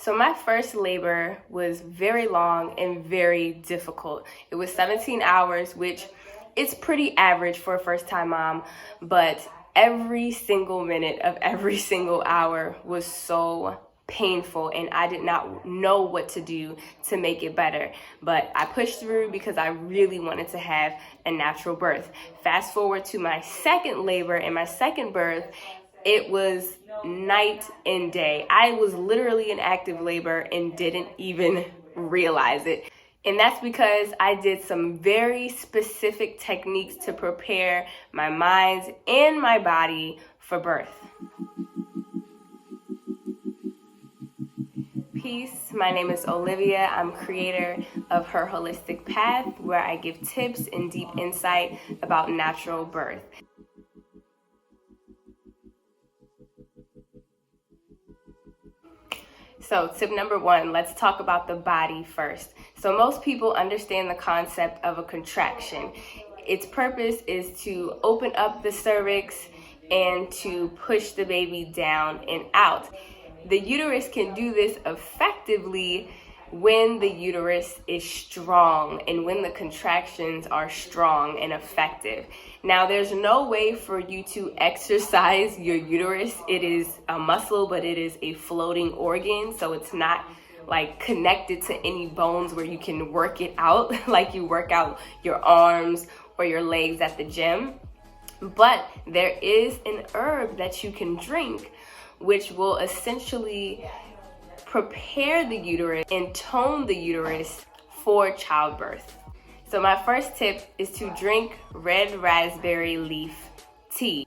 So my first labor was very long and very difficult. It was 17 hours, which is pretty average for a first-time mom, but every single minute of every single hour was so painful, and I did not know what to do to make it better. But I pushed through because I really wanted to have a natural birth. Fast forward to my second labor and my second birth, it was night and day. I was literally in active labor and didn't even realize it. And that's because I did some very specific techniques to prepare my mind and my body for birth. Peace, my name is Olivia. I'm creator of Her Holistic Path, where I give tips and deep insight about natural birth. So tip number one, let's talk about the body first. So most people understand the concept of a contraction. Its purpose is to open up the cervix and to push the baby down and out. The uterus can do this effectively when the uterus is strong and when the contractions are strong and effective. Now, there's no way for you to exercise your uterus. It is a muscle, but it is a floating organ, so it's not like connected to any bones where you can work it out like you work out your arms or your legs at the gym. But there is an herb that you can drink which will essentially prepare the uterus and tone the uterus for childbirth. So my first tip is to drink red raspberry leaf tea.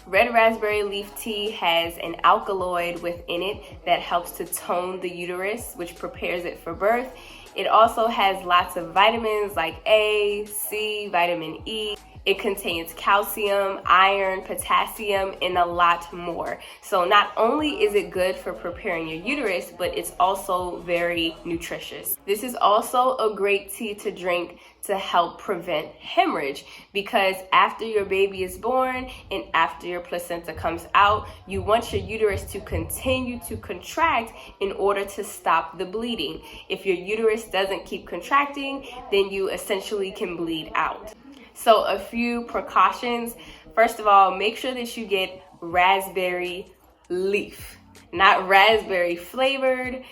Red raspberry leaf tea has an alkaloid within it that helps to tone the uterus, which prepares it for birth. It also has lots of vitamins like A, C, vitamin E. It contains calcium, iron, potassium, and a lot more. So not only is it good for preparing your uterus, but it's also very nutritious. This is also a great tea to drink to help prevent hemorrhage, because after your baby is born and after your placenta comes out, you want your uterus to continue to contract in order to stop the bleeding. If your uterus doesn't keep contracting, then you essentially can bleed out. So a few precautions. First of all, make sure that you get raspberry leaf, not raspberry flavored.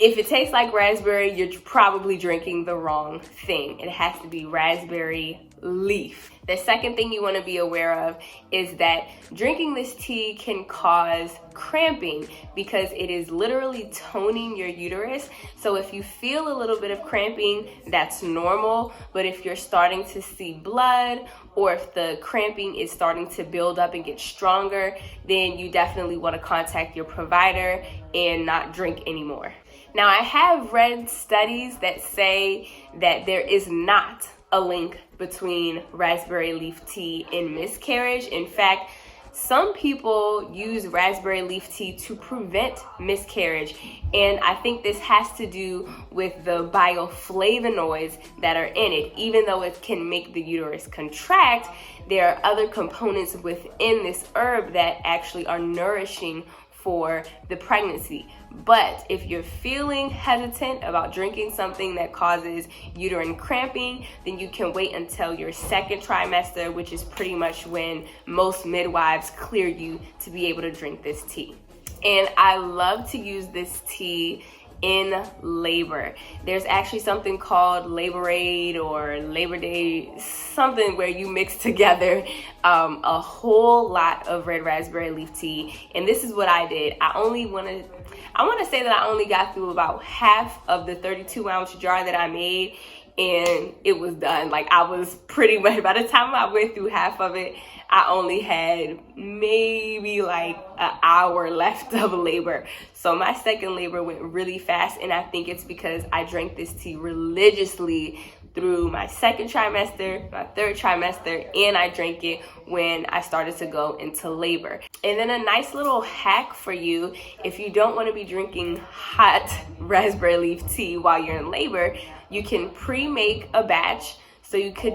If it tastes like raspberry, you're probably drinking the wrong thing. It has to be raspberry leaf. The second thing you want to be aware of is that drinking this tea can cause cramping because it is literally toning your uterus. So if you feel a little bit of cramping, that's normal. But if you're starting to see blood or if the cramping is starting to build up and get stronger, then you definitely want to contact your provider and not drink anymore. Now, I have read studies that say that there is not a link between raspberry leaf tea and miscarriage. In fact, some people use raspberry leaf tea to prevent miscarriage, and I think this has to do with the bioflavonoids that are in it. Even though it can make the uterus contract, there are other components within this herb that actually are nourishing for the pregnancy. But if you're feeling hesitant about drinking something that causes uterine cramping, then you can wait until your second trimester, which is pretty much when most midwives clear you to be able to drink this tea. And I love to use this tea in labor. There's actually something called Labor Aid or Labor Day, something where you mix together a whole lot of red raspberry leaf tea. And this is what I did. I want to say that I only got through about half of the 32-ounce jar that I made, and it was done. Like, I was pretty much, by the time I went through half of it, I only had maybe like an hour left of labor. So my second labor went really fast, and I think it's because I drank this tea religiously through my second trimester, my third trimester, and I drank it when I started to go into labor. And then a nice little hack for you, if you don't want to be drinking hot raspberry leaf tea while you're in labor, you can pre-make a batch. So you could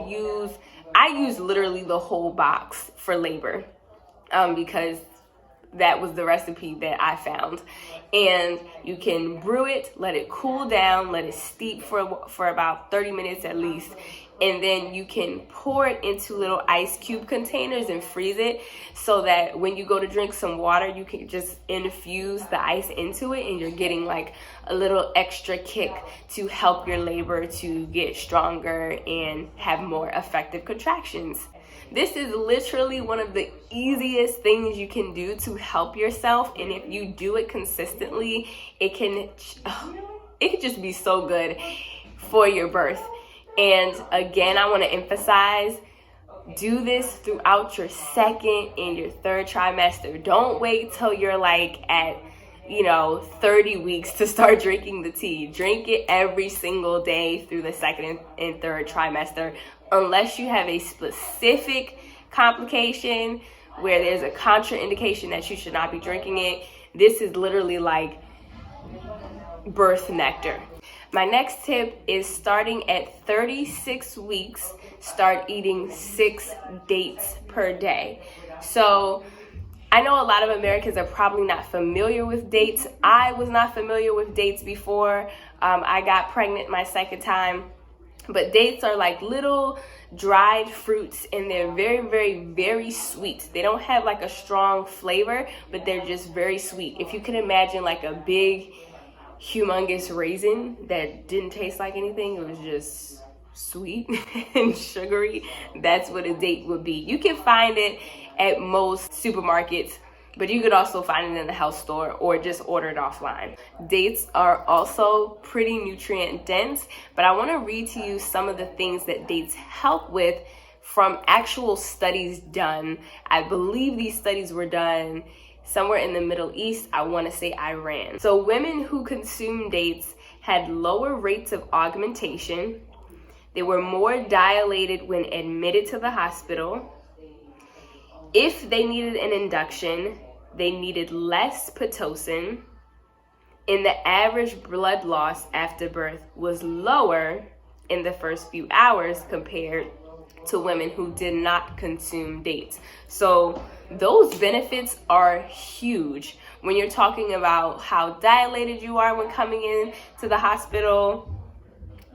I use literally the whole box for labor because that was the recipe that I found. And you can brew it, let it cool down, let it steep for about 30 minutes at least. And then you can pour it into little ice cube containers and freeze it so that when you go to drink some water, you can just infuse the ice into it and you're getting like a little extra kick to help your labor to get stronger and have more effective contractions. This is literally one of the easiest things you can do to help yourself, and if you do it consistently, it can just be so good for your birth. And again, I want to emphasize, do this throughout your second and your third trimester. Don't wait till you're like at 30 weeks to start drinking the tea. Drink it every single day through the second and third trimester, unless you have a specific complication where there's a contraindication that you should not be drinking it. This is literally like birth nectar. My next tip is, starting at 36 weeks, start eating 6 dates per day. So I know a lot of Americans are probably not familiar with dates. I was not familiar with dates before I got pregnant my second time. But dates are like little dried fruits, and they're very, very, very sweet. They don't have like a strong flavor, but they're just very sweet. If you can imagine like a big, humongous raisin that didn't taste like anything, it was just sweet and sugary, that's what a date would be. You can find it at most supermarkets, but you could also find it in the health store or just order it offline. Dates are also pretty nutrient dense, but I want to read to you some of the things that dates help with from actual studies done. I believe these studies were done somewhere in the Middle East. I want to say Iran. So women who consumed dates had lower rates of augmentation. They were more dilated when admitted to the hospital. If they needed an induction, they needed less Pitocin. And the average blood loss after birth was lower in the first few hours compared to women who did not consume dates. So those benefits are huge when you're talking about how dilated you are when coming in to the hospital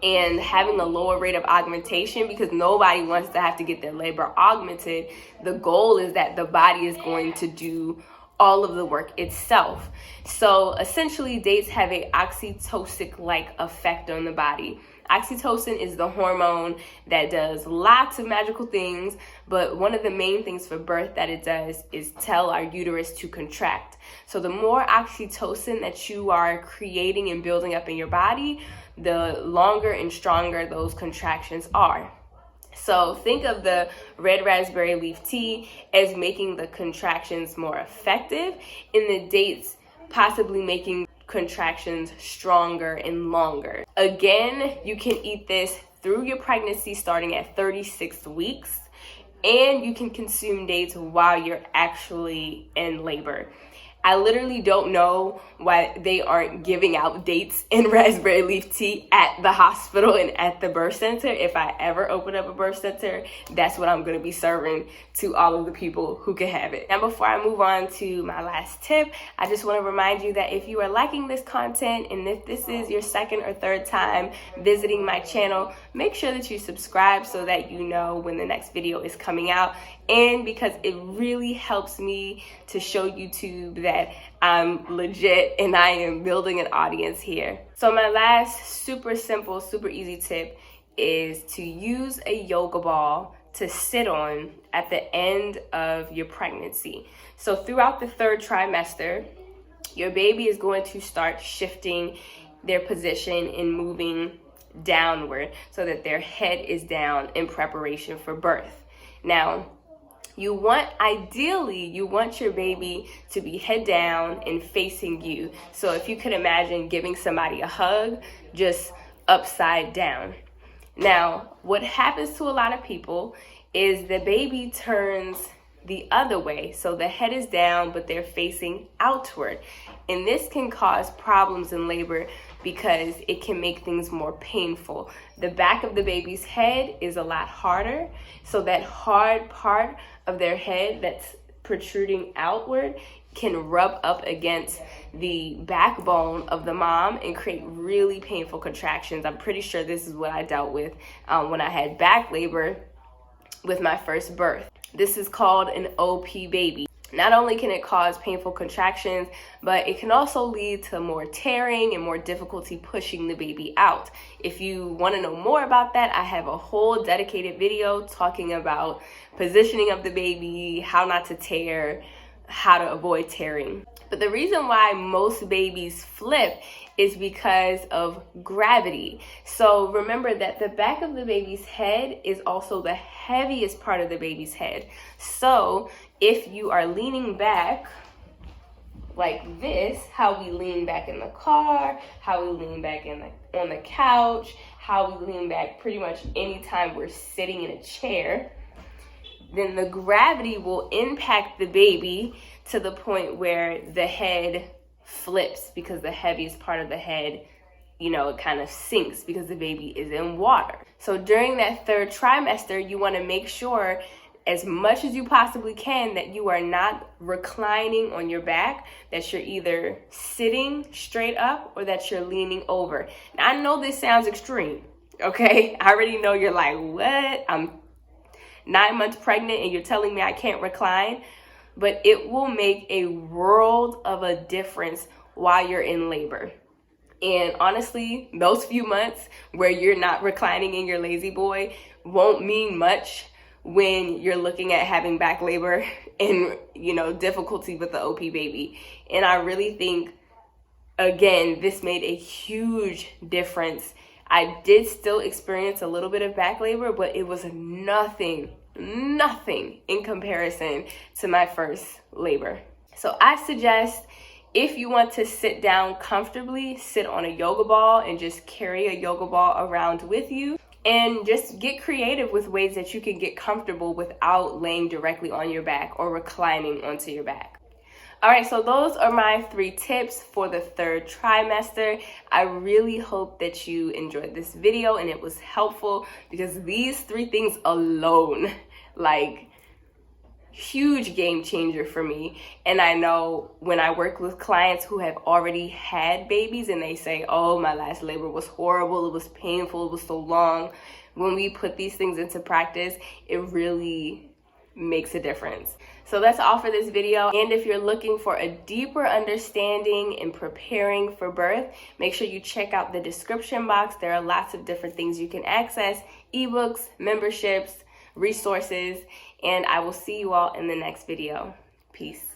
and having a lower rate of augmentation, because nobody wants to have to get their labor augmented. The goal is that the body is going to do all of the work itself. So essentially, dates have a oxytoxic-like effect on the body. Oxytocin is the hormone that does lots of magical things, but one of the main things for birth that it does is tell our uterus to contract. So the more oxytocin that you are creating and building up in your body, the longer and stronger those contractions are. So think of the red raspberry leaf tea as making the contractions more effective, and the dates possibly making contractions stronger and longer. Again, you can eat this through your pregnancy starting at 36 weeks, and you can consume dates while you're actually in labor. I literally don't know why they aren't giving out dates and raspberry leaf tea at the hospital and at the birth center. If I ever open up a birth center, that's what I'm going to be serving to all of the people who can have it. Now, before I move on to my last tip, I just want to remind you that if you are liking this content and if this is your second or third time visiting my channel, make sure that you subscribe so that you know when the next video is coming out. And because it really helps me to show YouTube that I'm legit and I am building an audience here. So my last super simple, super easy tip is to use a yoga ball to sit on at the end of your pregnancy. So throughout the third trimester, your baby is going to start shifting their position and moving downward so that their head is down in preparation for birth. Now, ideally, you want your baby to be head down and facing you. So if you could imagine giving somebody a hug, just upside down. Now, what happens to a lot of people is the baby turns the other way. So the head is down, but they're facing outward. And this can cause problems in labor because it can make things more painful. The back of the baby's head is a lot harder. So that hard part of their head that's protruding outward can rub up against the backbone of the mom and create really painful contractions. I'm pretty sure this is what I dealt with when I had back labor with my first birth. This is called an OP baby. Not only can it cause painful contractions, but it can also lead to more tearing and more difficulty pushing the baby out. If you want to know more about that, I have a whole dedicated video talking about positioning of the baby, how not to tear, how to avoid tearing. But the reason why most babies flip is because of gravity. So remember that the back of the baby's head is also the heaviest part of the baby's head. So if you are leaning back like this, how we lean back in the car, how we lean back on the couch, how we lean back pretty much anytime we're sitting in a chair, then the gravity will impact the baby to the point where the head flips, because the heaviest part of the head, it kind of sinks because the baby is in water. So during that third trimester, you want to make sure as much as you possibly can that you are not reclining on your back, that you're either sitting straight up or that you're leaning over. Now, I know this sounds extreme, okay? I already know you're like, what? I'm 9 months pregnant and you're telling me I can't recline? But it will make a world of a difference while you're in labor. And honestly, those few months where you're not reclining in your lazy boy won't mean much when you're looking at having back labor and, difficulty with the OP baby. And I really think, again, this made a huge difference. I did still experience a little bit of back labor, but it was nothing in comparison to my first labor. So I suggest, if you want to sit down comfortably, sit on a yoga ball and just carry a yoga ball around with you, and just get creative with ways that you can get comfortable without laying directly on your back or reclining onto your back. All right, so those are my 3 tips for the third trimester. I really hope that you enjoyed this video and it was helpful, because these 3 things alone, huge game changer for me. And I know when I work with clients who have already had babies and they say, oh, my last labor was horrible, it was painful, it was so long. When we put these things into practice, it really makes a difference. So that's all for this video. And if you're looking for a deeper understanding in preparing for birth, make sure you check out the description box. There are lots of different things you can access: ebooks, memberships, resources, and I will see you all in the next video. Peace.